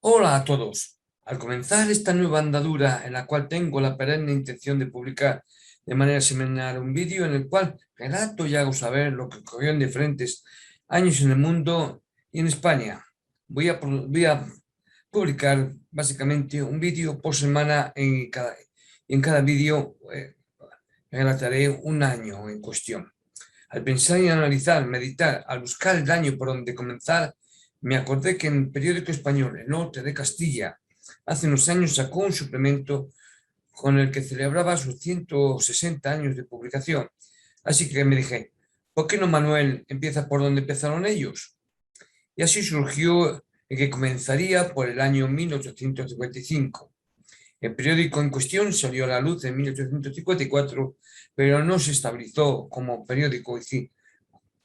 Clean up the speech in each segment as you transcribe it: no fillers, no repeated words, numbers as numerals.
Hola a todos. Al comenzar esta nueva andadura en la cual tengo la perenne intención de publicar de manera semanal un vídeo en el cual relato y hago saber lo que ocurrió en diferentes años en el mundo y en España. Voy a publicar básicamente un vídeo por semana en cada vídeo relataré un año en cuestión. Al pensar y analizar, meditar, al buscar el año por donde comenzar, me acordé que en el periódico español El Norte de Castilla hace unos años sacó un suplemento con el que celebraba sus 160 años de publicación. Así que me dije, ¿por qué no Manuel empieza por donde empezaron ellos? Y así surgió el que comenzaría por el año 1855. El periódico en cuestión salió a la luz en 1854, pero no se estabilizó como periódico, es decir,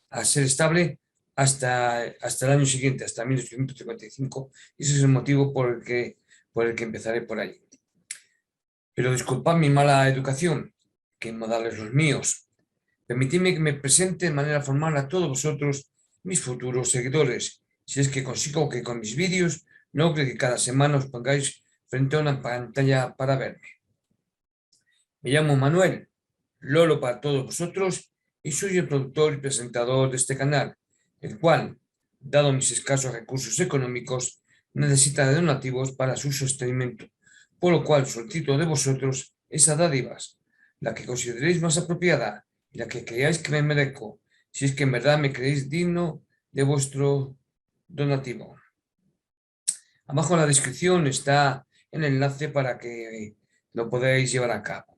a ser estable hasta el año siguiente, hasta 1855, y ese es el motivo por el que empezaré por ahí. Pero disculpad mi mala educación, que modales los míos. Permitidme que me presente de manera formal a todos vosotros, mis futuros seguidores, si es que consigo que con mis vídeos logre que cada semana os pongáis frente a una pantalla para verme. Me llamo Manuel, Lolo para todos vosotros, y soy el productor y presentador de este canal, el cual, dado mis escasos recursos económicos, necesita de donativos para su sostenimiento, por lo cual solicito de vosotros esas dádivas, la que consideréis más apropiada y la que creáis que me merezco, si es que en verdad me creéis digno de vuestro donativo. Abajo en la descripción está el enlace para que lo podáis llevar a cabo.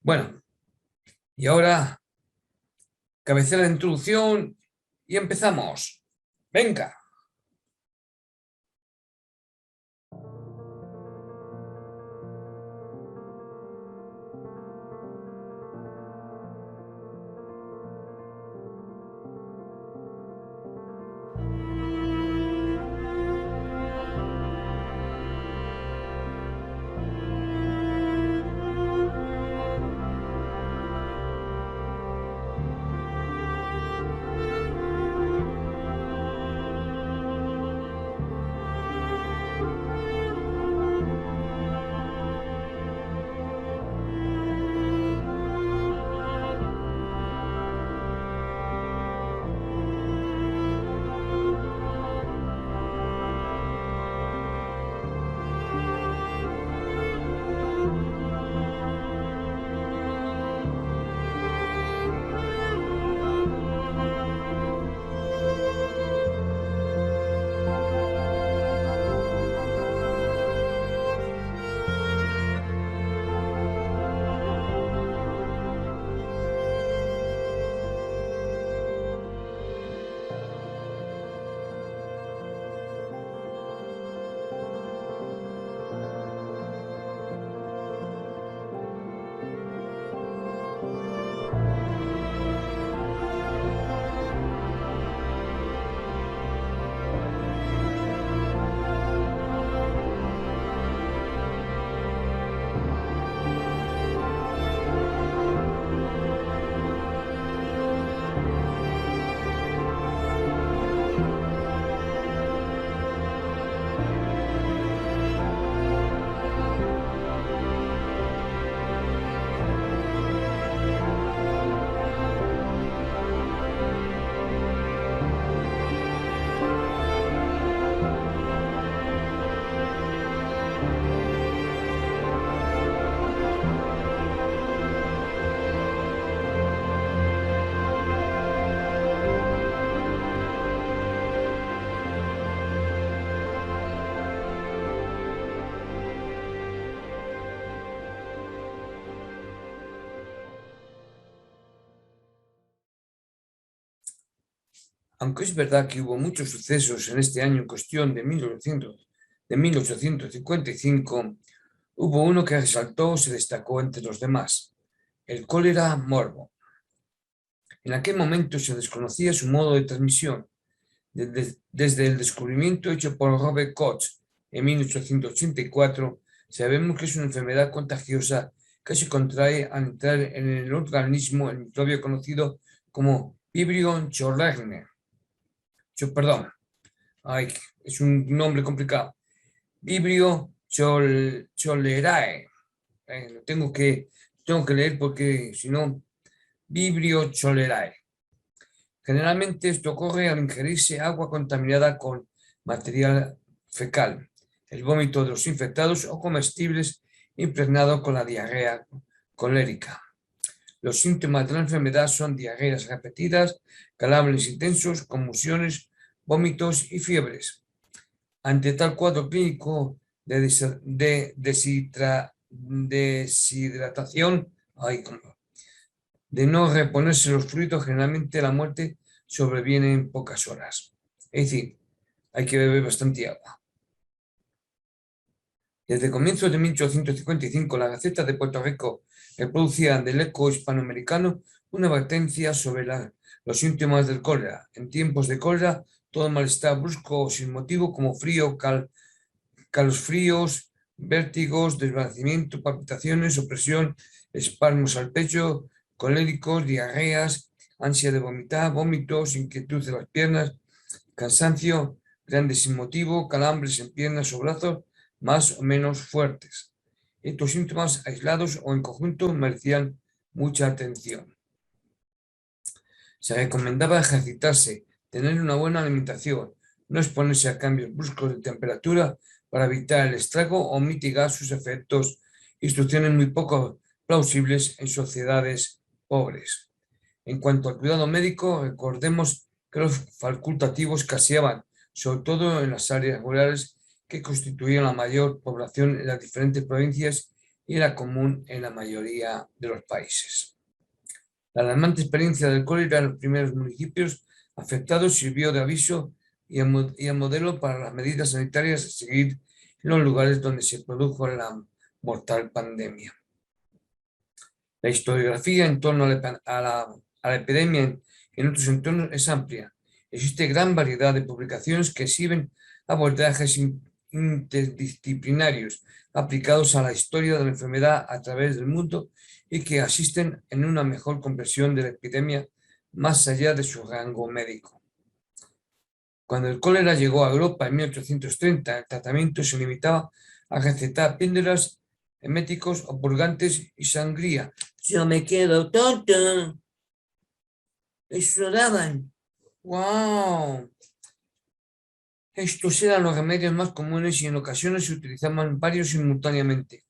Bueno, y ahora cabecera de introducción y empezamos. ¡Venga! Aunque es verdad que hubo muchos sucesos en este año en cuestión de 1855, hubo uno que resaltó o se destacó entre los demás, el cólera morbo. En aquel momento se desconocía su modo de transmisión. Desde el descubrimiento hecho por Robert Koch en 1884, sabemos que es una enfermedad contagiosa que se contrae al entrar en el organismo el microbio conocido como Vibrio cholerae. Ay, es un nombre complicado. Vibrio cholerae. Lo tengo que leer porque si no, Vibrio cholerae. Generalmente esto ocurre al ingerirse agua contaminada con material fecal, el vómito de los infectados o comestibles impregnado con la diarrea colérica. Los síntomas de la enfermedad son diarreas repetidas, calambres intensos, convulsiones, vómitos y fiebres. Ante tal cuadro clínico de deshidratación, de no reponerse los fluidos, generalmente la muerte sobreviene en pocas horas. Es decir, hay que beber bastante agua. Desde comienzos de 1855, la Gaceta de Puerto Rico reproducía del Eco Hispanoamericano una advertencia sobre los síntomas del cólera. En tiempos de cólera, todo malestar brusco o sin motivo, como frío, calosfríos, vértigos, desvanecimiento, palpitaciones, opresión, espasmos al pecho, coléricos, diarreas, ansia de vomitar, vómitos, inquietud de las piernas, cansancio, grande sin motivo, calambres en piernas o brazos, más o menos fuertes. Estos síntomas aislados o en conjunto merecían mucha atención. Se recomendaba ejercitarse, tener una buena alimentación, no exponerse a cambios bruscos de temperatura para evitar el estrago o mitigar sus efectos, instrucciones muy poco plausibles en sociedades pobres. En cuanto al cuidado médico, recordemos que los facultativos escaseaban, sobre todo en las áreas rurales que constituían la mayor población en las diferentes provincias y era común en la mayoría de los países. La alarmante experiencia del cólera en los primeros municipios afectados sirvió de aviso y a modelo para las medidas sanitarias a seguir en los lugares donde se produjo la mortal pandemia. La historiografía en torno a la epidemia en otros entornos es amplia. Existe gran variedad de publicaciones que exhiben abordajes interdisciplinarios aplicados a la historia de la enfermedad a través del mundo y que asisten en una mejor comprensión de la epidemia más allá de su rango médico. Cuando el cólera llegó a Europa en 1830, el tratamiento se limitaba a recetar píldoras, eméticos o purgantes y sangría. Yo me quedo tonto. Eso daban. ¡Wow! Estos eran los remedios más comunes y en ocasiones se utilizaban varios simultáneamente.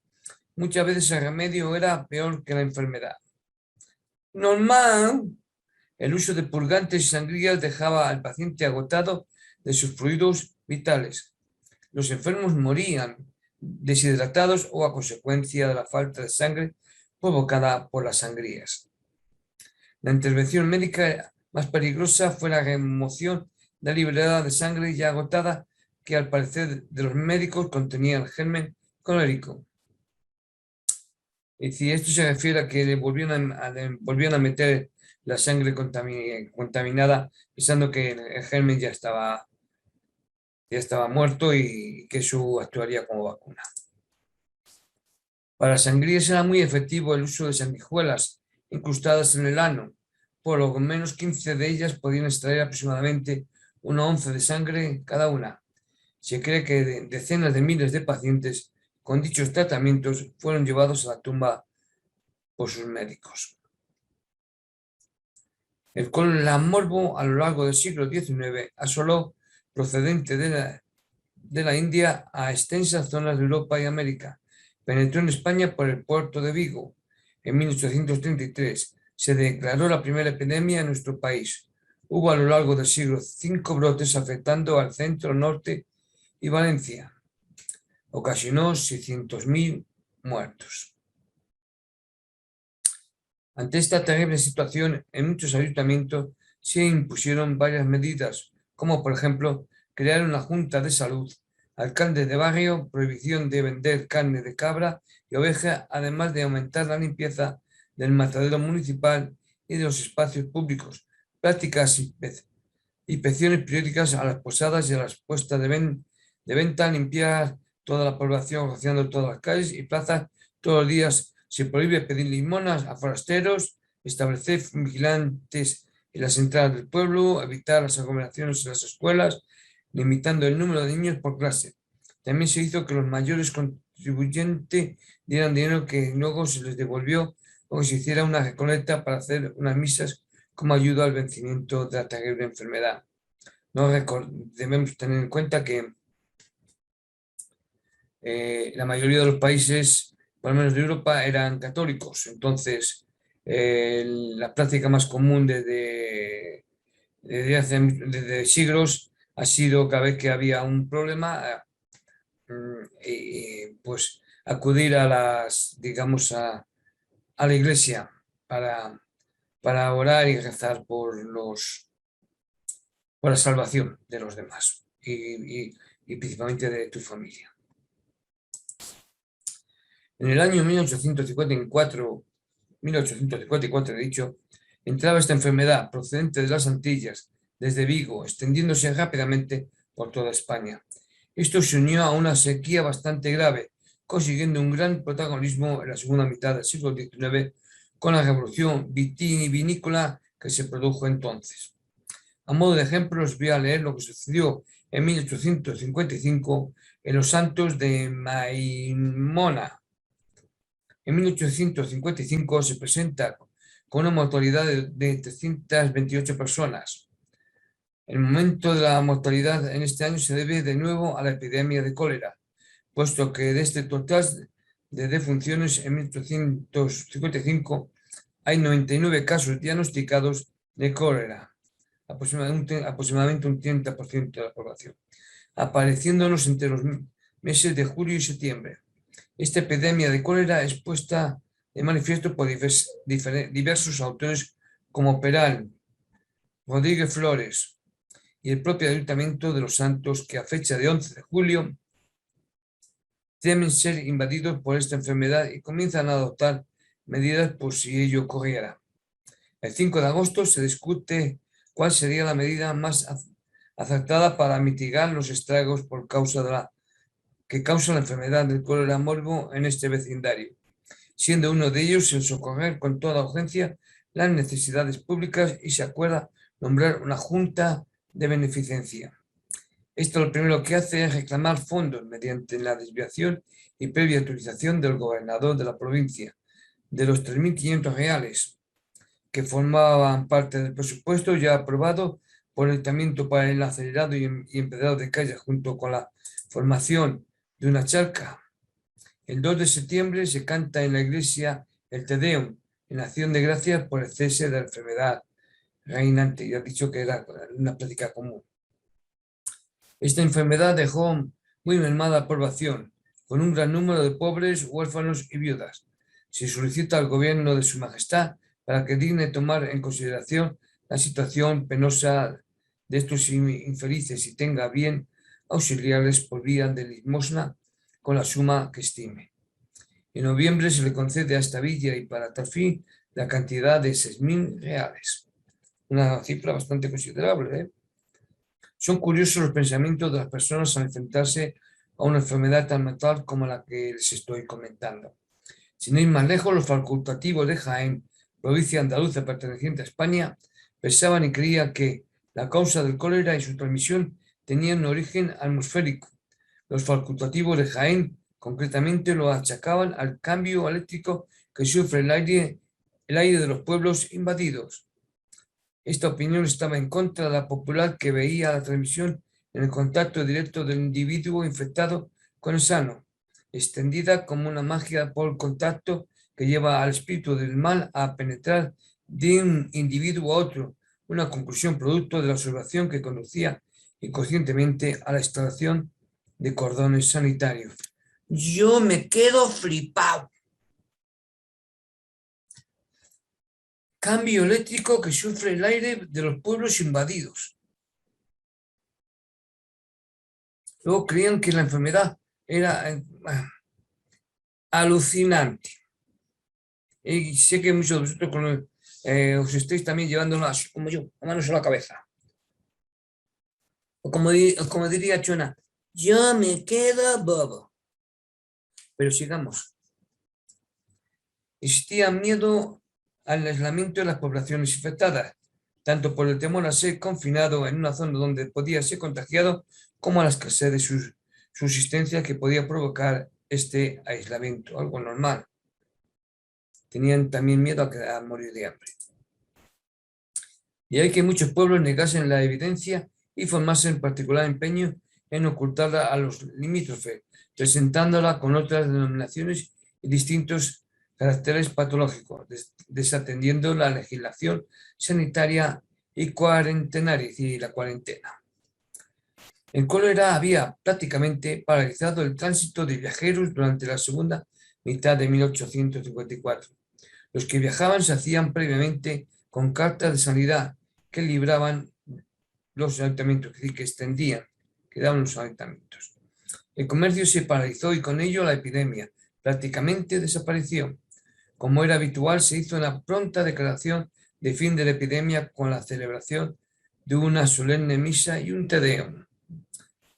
Muchas veces el remedio era peor que la enfermedad. Normal. El uso de purgantes y sangrías dejaba al paciente agotado de sus fluidos vitales. Los enfermos morían deshidratados o a consecuencia de la falta de sangre provocada por las sangrías. La intervención médica más peligrosa fue la remoción deliberada de sangre ya agotada que al parecer de los médicos contenía el germen colérico. Es decir, esto se refiere a que le volvían a meter la sangre contaminada pensando que el germen ya estaba muerto y que eso actuaría como vacuna. Para sangrías era muy efectivo el uso de sanguijuelas incrustadas en el ano. Por lo menos 15 de ellas podían extraer aproximadamente 1 onza de sangre cada una. Se cree que decenas de miles de pacientes con dichos tratamientos fueron llevados a la tumba por sus médicos. El cólera morbo a lo largo del siglo XIX asoló, procedente de la India, a extensas zonas de Europa y América. Penetró en España por el puerto de Vigo. En 1833 se declaró la primera epidemia en nuestro país. Hubo a lo largo del siglo 5 brotes afectando al centro, norte y Valencia. Ocasionó 600.000 muertos. Ante esta terrible situación, en muchos ayuntamientos se impusieron varias medidas, como por ejemplo crear una junta de salud, alcalde de barrio, prohibición de vender carne de cabra y oveja, además de aumentar la limpieza del matadero municipal y de los espacios públicos, prácticas inspecciones periódicas a las posadas y a las puestas de venta, limpiar toda la población, rociando todas las calles y plazas todos los días. Se prohíbe pedir limonas a forasteros, establecer vigilantes en las entradas del pueblo, evitar las aglomeraciones en las escuelas, limitando el número de niños por clase. También se hizo que los mayores contribuyentes dieran dinero que luego se les devolvió o que se hiciera una recolecta para hacer unas misas como ayuda al vencimiento de la terrible enfermedad. No debemos tener en cuenta que la mayoría de los países, por lo menos de Europa, eran católicos. Entonces, la práctica más común desde siglos ha sido cada vez que había un problema, pues acudir digamos, a la iglesia para orar y rezar por la salvación de los demás y principalmente de tu familia. En el año 1854, he dicho, entraba esta enfermedad procedente de las Antillas, desde Vigo, extendiéndose rápidamente por toda España. Esto se unió a una sequía bastante grave, consiguiendo un gran protagonismo en la segunda mitad del siglo XIX con la revolución vitivinícola que se produjo entonces. A modo de ejemplo, os voy a leer lo que sucedió en 1855 en los Santos de Maimona. En 1855 se presenta con una mortalidad de 328 personas. El momento de la mortalidad en este año se debe de nuevo a la epidemia de cólera, puesto que de este total de defunciones en 1855 hay 99 casos diagnosticados de cólera, aproximadamente un 30% de la población, apareciéndonos entre los meses de julio y septiembre. Esta epidemia de cólera es puesta de manifiesto por diversos autores como Peral, Rodríguez Flores y el propio Ayuntamiento de Los Santos, que a fecha de 11 de julio temen ser invadidos por esta enfermedad y comienzan a adoptar medidas por si ello ocurriera. El 5 de agosto se discute cuál sería la medida más acertada para mitigar los estragos que causa la enfermedad del cólera morbo en este vecindario, siendo uno de ellos el socorrer con toda urgencia las necesidades públicas y se acuerda nombrar una junta de beneficencia. Esto lo primero que hace es reclamar fondos mediante la desviación y previa autorización del gobernador de la provincia de los 3.500 reales que formaban parte del presupuesto ya aprobado por el Ayuntamiento para el acelerado y empedrado de calles junto con la formación de una charca. El 2 de septiembre se canta en la iglesia el Te Deum en acción de gracias por el cese de la enfermedad reinante. Ya he dicho que era una práctica común. Esta enfermedad dejó muy mermada la población, con un gran número de pobres, huérfanos y viudas. Se solicita al gobierno de Su Majestad para que digne tomar en consideración la situación penosa de estos infelices y tenga bien auxiliarles por vía de limosna con la suma que estime. En noviembre se le concede a esta villa y para tal fin la cantidad de 6.000 reales. Una cifra bastante considerable, ¿eh? Son curiosos los pensamientos de las personas al enfrentarse a una enfermedad tan mortal como la que les estoy comentando. Sin ir más lejos, los facultativos de Jaén, provincia andaluza perteneciente a España, pensaban y creían que la causa del cólera y su transmisión tenían un origen atmosférico. Los facultativos de Jaén concretamente lo achacaban al cambio eléctrico que sufre el aire de los pueblos invadidos. Esta opinión estaba en contra de la popular que veía la transmisión en el contacto directo del individuo infectado con el sano, extendida como una magia por el contacto que lleva al espíritu del mal a penetrar de un individuo a otro, una conclusión producto de la observación que conducía inconscientemente a la instalación de cordones sanitarios. Yo me quedo flipado. Cambio eléctrico que sufre el aire de los pueblos invadidos. Luego creían que la enfermedad era alucinante. Y sé que muchos de vosotros os estáis también llevándolas, como yo, a manos a la cabeza. O como diría Chona, yo me quedo bobo. Pero sigamos. Existía miedo al aislamiento de las poblaciones infectadas, tanto por el temor a ser confinado en una zona donde podía ser contagiado, como a la escasez de su subsistencia que podía provocar este aislamiento, algo normal. Tenían también miedo a morir de hambre. Y hay que muchos pueblos negasen la evidencia y formasen particular empeño en ocultarla a los limítrofes, presentándola con otras denominaciones y distintos caracteres patológicos, desatendiendo la legislación sanitaria y cuarentenaria, y la cuarentena. El cólera había prácticamente paralizado el tránsito de viajeros durante la segunda mitad de 1854. Los que viajaban se hacían previamente con cartas de sanidad que libraban los ayuntamientos, es decir, que extendían, que daban los ayuntamientos. El comercio se paralizó y con ello la epidemia prácticamente desapareció. Como era habitual, se hizo una pronta declaración de fin de la epidemia con la celebración de una solemne misa y un Te Deum.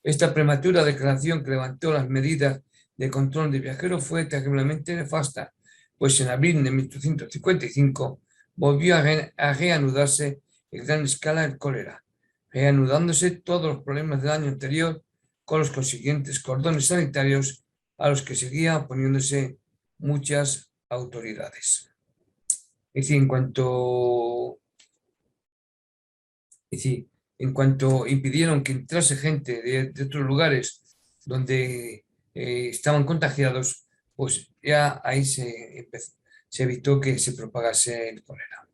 Esta prematura declaración que levantó las medidas de control de viajeros fue terriblemente nefasta, pues en abril de 1855 volvió a reanudarse en gran escala el cólera, reanudándose todos los problemas del año anterior con los consiguientes cordones sanitarios a los que seguía oponiéndose muchas autoridades. Es decir, en cuanto impidieron que entrase gente de otros lugares donde estaban contagiados, pues ya ahí se evitó que se propagase el cólera.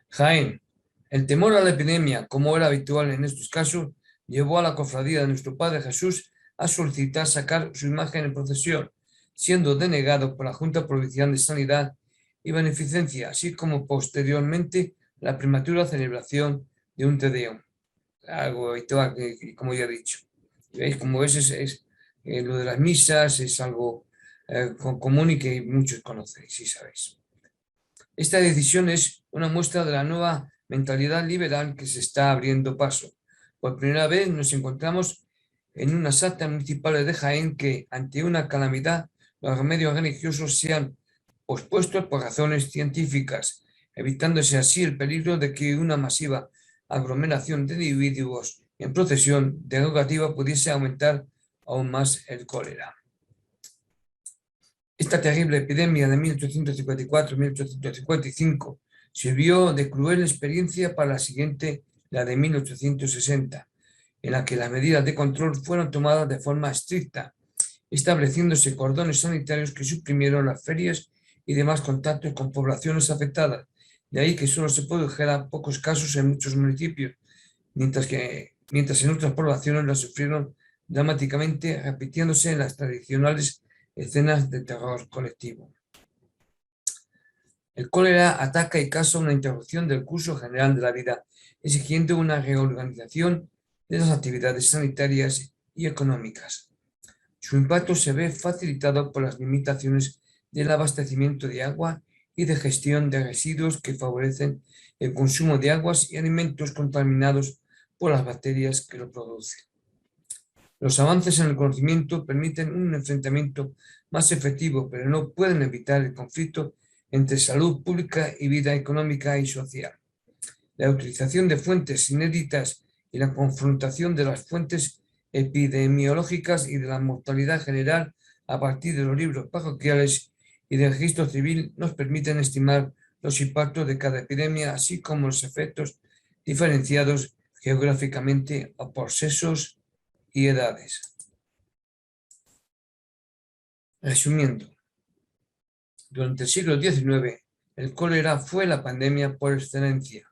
Jaén. El temor a la epidemia, como era habitual en estos casos, llevó a la cofradía de nuestro Padre Jesús a solicitar sacar su imagen en procesión, siendo denegado por la Junta Provincial de Sanidad y Beneficencia, así como posteriormente la prematura celebración de un Te Deum, algo habitual, como ya he dicho. ¿Veis? Como ves, lo de las misas es algo común y que muchos conocéis, si sabéis. Esta decisión es una muestra de la nueva mentalidad liberal que se está abriendo paso. Por primera vez nos encontramos en unas actas municipales de Jaén que, ante una calamidad, los remedios religiosos sean pospuestos por razones científicas, evitándose así el peligro de que una masiva aglomeración de individuos en procesión derogativa pudiese aumentar aún más el cólera. Esta terrible epidemia de 1854-1855 sirvió de cruel experiencia para la siguiente, la de 1860, en la que las medidas de control fueron tomadas de forma estricta, estableciéndose cordones sanitarios que suprimieron las ferias y demás contactos con poblaciones afectadas. De ahí que solo se produjeran pocos casos en muchos municipios, mientras en otras poblaciones las sufrieron dramáticamente, repitiéndose en las tradicionales escenas de terror colectivo. El cólera ataca y causa una interrupción del curso general de la vida, exigiendo una reorganización de las actividades sanitarias y económicas. Su impacto se ve facilitado por las limitaciones del abastecimiento de agua y de gestión de residuos que favorecen el consumo de aguas y alimentos contaminados por las bacterias que lo producen. Los avances en el conocimiento permiten un enfrentamiento más efectivo, pero no pueden evitar el conflicto entre salud pública y vida económica y social. La utilización de fuentes inéditas y la confrontación de las fuentes epidemiológicas y de la mortalidad general a partir de los libros parroquiales y del registro civil nos permiten estimar los impactos de cada epidemia, así como los efectos diferenciados geográficamente o por sexos y edades. Resumiendo, durante el siglo XIX, el cólera fue la pandemia por excelencia.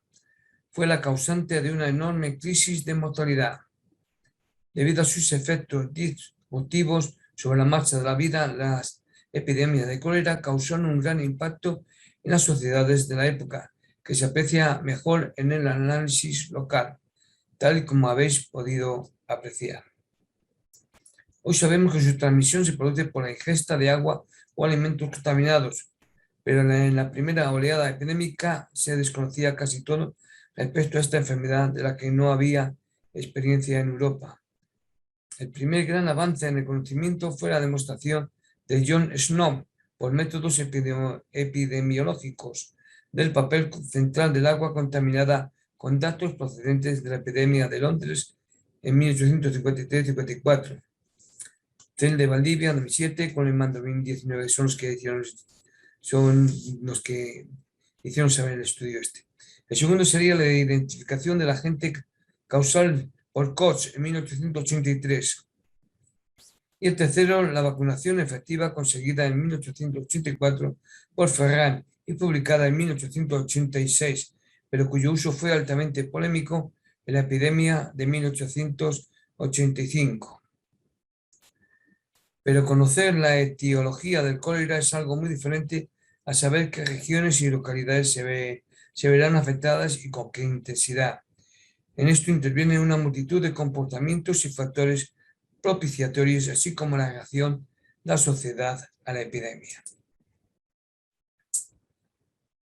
Fue la causante de una enorme crisis de mortalidad. Debido a sus efectos disruptivos sobre la marcha de la vida, las epidemias de cólera causaron un gran impacto en las sociedades de la época, que se aprecia mejor en el análisis local, tal y como habéis podido apreciar. Hoy sabemos que su transmisión se produce por la ingesta de agua o alimentos contaminados, pero en la primera oleada epidémica se desconocía casi todo respecto a esta enfermedad de la que no había experiencia en Europa. El primer gran avance en el conocimiento fue la demostración de John Snow por métodos epidemiológicos del papel central del agua contaminada con datos procedentes de la epidemia de Londres en 1853-54. CEL de Valdivia, 2007, con el Mandarín 19, son los que hicieron saber el estudio este. El segundo sería la identificación del agente causal por Koch en 1883. Y el tercero, la vacunación efectiva conseguida en 1884 por Ferran y publicada en 1886, pero cuyo uso fue altamente polémico en la epidemia de 1885. Pero conocer la etiología del cólera es algo muy diferente a saber qué regiones y localidades se verán afectadas y con qué intensidad. En esto intervienen una multitud de comportamientos y factores propiciatorios, así como la reacción de la sociedad a la epidemia.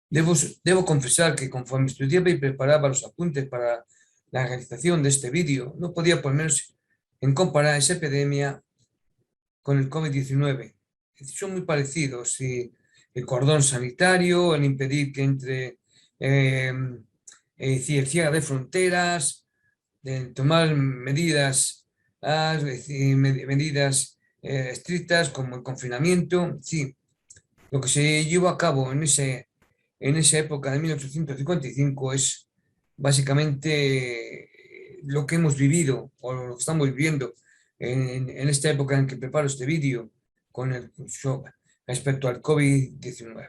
Debo confesar que conforme estudiaba y preparaba los apuntes para la realización de este vídeo, no podía ponerse en comparar esa epidemia con el COVID-19. Son muy parecidos, y el cordón sanitario, el impedir que entre, el cierre de fronteras, de tomar medidas, medidas estrictas como el confinamiento. Sí, lo que se llevó a cabo en esa época de 1855 es básicamente lo que hemos vivido o lo que estamos viviendo en esta época en que preparo este vídeo respecto al COVID-19.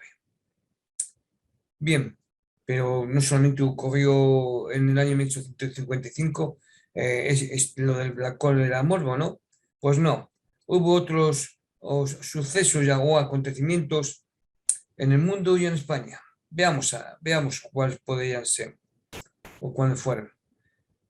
Bien, pero no solamente ocurrió en el año 1855, es lo del la cólera morbo, ¿no? Pues no, hubo otros sucesos o acontecimientos en el mundo y en España. Veamos cuáles podrían ser o cuáles fueron.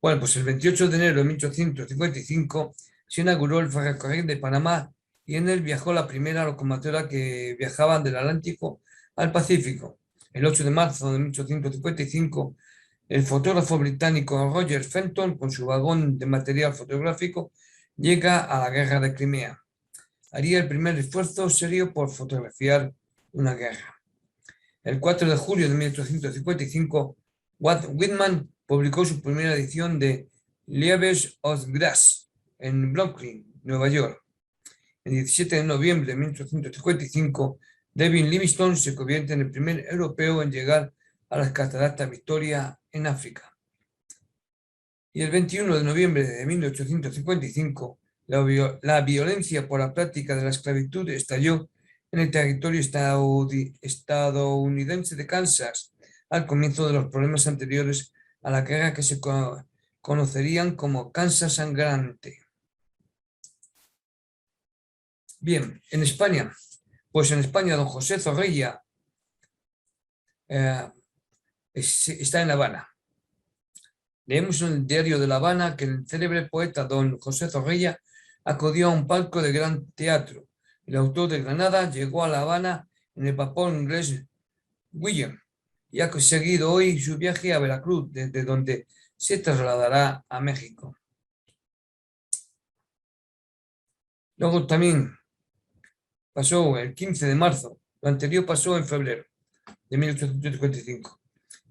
Bueno, pues el 28 de enero de 1855 se inauguró el ferrocarril de Panamá y en él viajó la primera locomotora que viajaba del Atlántico al Pacífico. El 8 de marzo de 1855, el fotógrafo británico Roger Fenton, con su vagón de material fotográfico, llega a la guerra de Crimea. Haría el primer esfuerzo serio por fotografiar una guerra. El 4 de julio de 1855, Walt Whitman publicó su primera edición de Leaves of Grass en Brooklyn, Nueva York. El 17 de noviembre de 1855, David Livingstone se convierte en el primer europeo en llegar a las cataratas Victoria en África. Y el 21 de noviembre de 1855, la violencia por la práctica de la esclavitud estalló en el territorio estadounidense de Kansas, al comienzo de los problemas anteriores a la guerra que se conocerían como Kansas sangrante. Bien, en España, don José Zorrilla está en La Habana. Leemos en el diario de La Habana que el célebre poeta don José Zorrilla acudió a un palco de gran teatro. El autor de Granada llegó a La Habana en el vapor inglés William y ha seguido hoy su viaje a Veracruz, desde donde se trasladará a México. Luego también pasó el 15 de marzo, lo anterior pasó en febrero de 1855.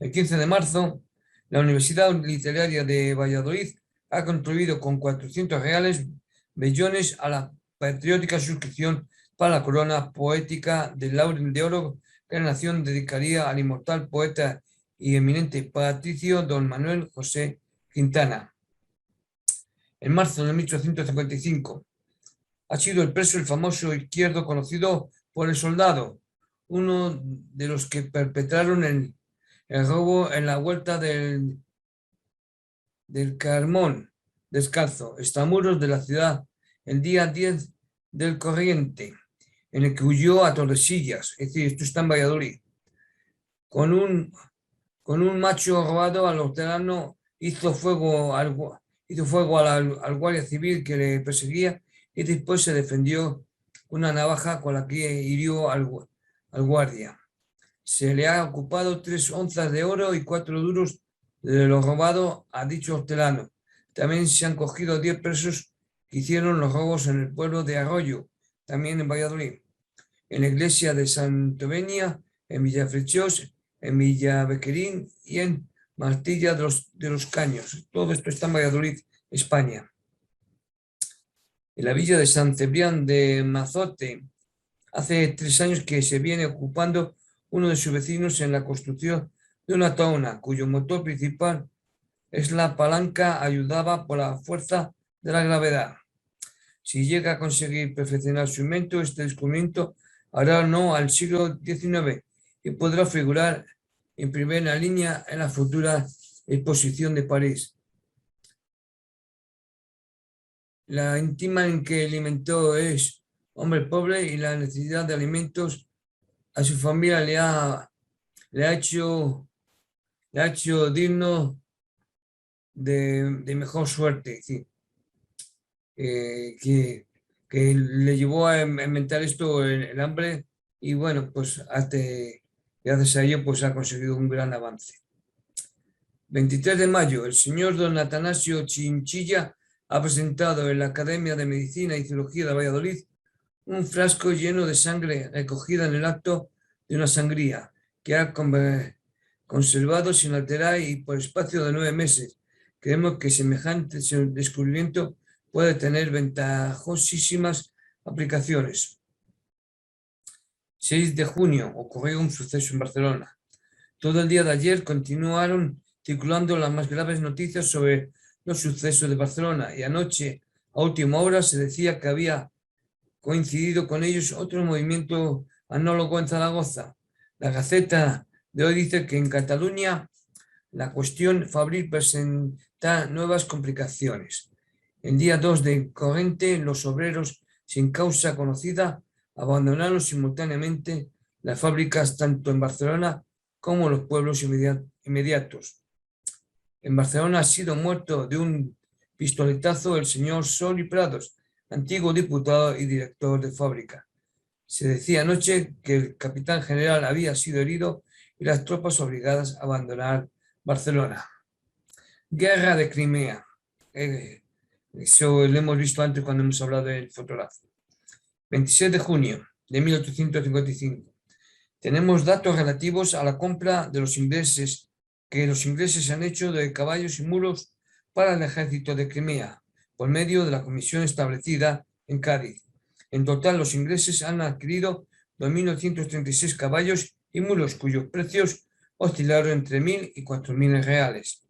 El 15 de marzo, la Universidad Literaria de Valladolid ha contribuido con 400 reales bellones a la patriótica suscripción para la corona poética del Laurel de Oro que la nación dedicaría al inmortal poeta y eminente patricio don Manuel José Quintana. En marzo de 1855 ha sido el preso el famoso Izquierdo, conocido por el Soldado, uno de los que perpetraron el robo en la huerta del Carmón Descalzo, extramuros de la ciudad, el día 10 del corriente, en el que huyó a Tordesillas, es decir, esto está en Valladolid. Con un macho robado al hortelano hizo fuego al guardia civil que le perseguía y después se defendió con una navaja con la que hirió al guardia. Se le ha ocupado 3 onzas de oro y 4 duros de lo robado a dicho hortelano. También se han cogido 10 presos que hicieron los robos en el pueblo de Arroyo, también en Valladolid. En la iglesia de Santovenia, en Villafrechós, en Villa Bequerín y en Martilla de los Caños. Todo esto está en Valladolid, España. En la villa de San Cebrián de Mazote, hace 3 años que se viene ocupando uno de sus vecinos en la construcción de una taona, cuyo motor principal es la palanca ayudada por la fuerza de la gravedad. Si llega a conseguir perfeccionar su invento, este descubrimiento hará honor al siglo XIX y podrá figurar en primera línea en la futura exposición de París. La íntima en que alimentó es hombre pobre y la necesidad de alimentos a su familia le ha hecho digno de mejor suerte, ¿sí? Que le llevó a inventar esto el hambre y bueno, pues gracias a ello pues ha conseguido un gran avance. 23 de mayo, el señor don Atanasio Chinchilla ha presentado en la Academia de Medicina y Cirugía de Valladolid un frasco lleno de sangre recogida en el acto de una sangría que ha conservado sin alterar y por espacio de 9 meses. Creemos que semejante descubrimiento puede tener ventajosísimas aplicaciones. 6 de junio ocurrió un suceso en Barcelona. Todo el día de ayer continuaron circulando las más graves noticias sobre los sucesos de Barcelona y anoche, a última hora, se decía que había coincidido con ellos otro movimiento análogo en Zaragoza. La Gaceta de hoy dice que en Cataluña la cuestión Fabril presenta nuevas complicaciones. El día 2 de corriente, los obreros sin causa conocida abandonaron simultáneamente las fábricas tanto en Barcelona como en los pueblos inmediatos. En Barcelona ha sido muerto de un pistoletazo el señor Sol y Prados, antiguo diputado y director de fábrica. Se decía anoche que el capitán general había sido herido y las tropas obligadas a abandonar Barcelona. Guerra de Crimea. Eso lo hemos visto antes cuando hemos hablado del fotógrafo. 26 de junio de 1855. Tenemos datos relativos a la compra de los ingleses que los ingleses han hecho de caballos y mulos para el ejército de Crimea por medio de la comisión establecida en Cádiz. En total, los ingleses han adquirido 2.936 caballos y mulos cuyos precios oscilaron entre 1.000 y 4.000 reales.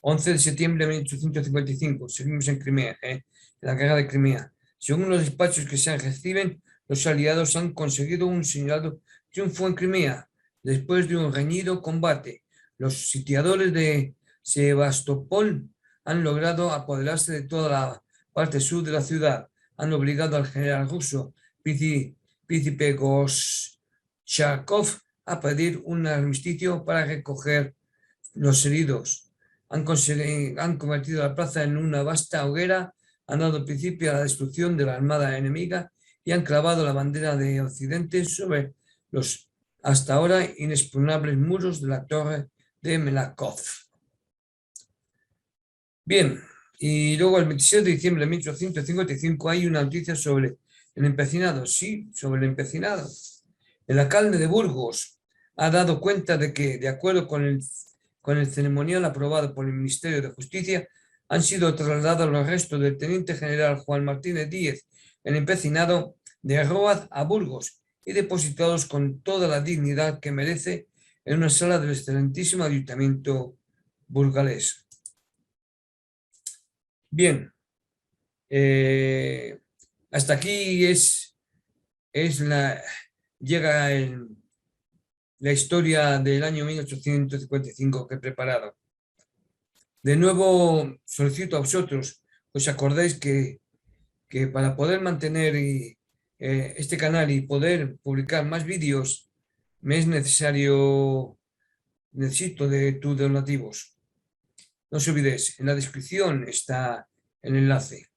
11 de septiembre de 1855, seguimos en Crimea, en la guerra de Crimea. Según los despachos que se reciben, los aliados han conseguido un señalado triunfo en Crimea. Después de un reñido combate, los sitiadores de Sebastopol han logrado apoderarse de toda la parte sur de la ciudad. Han obligado al general ruso Príncipe Gorchakov a pedir un armisticio para recoger los heridos. Han convertido la plaza en una vasta hoguera, han dado principio a la destrucción de la armada enemiga y han clavado la bandera de Occidente sobre los hasta ahora inexpugnables muros de la torre de Melakov. Bien, y luego el 26 de diciembre de 1855 hay una noticia sobre el empecinado. Sí, sobre el empecinado. El alcalde de Burgos ha dado cuenta de que, de acuerdo con el ceremonial aprobado por el Ministerio de Justicia, han sido trasladados los restos del teniente general Juan Martínez Díez, el empecinado, de Roaz a Burgos y depositados con toda la dignidad que merece en una sala del excelentísimo ayuntamiento burgalés. Bien, hasta aquí llega la historia del año 1855 que he preparado. De nuevo solicito a vosotros, os acordéis que para poder mantener este canal y poder publicar más vídeos, necesito de tus donativos. No os olvidéis, en la descripción está el enlace.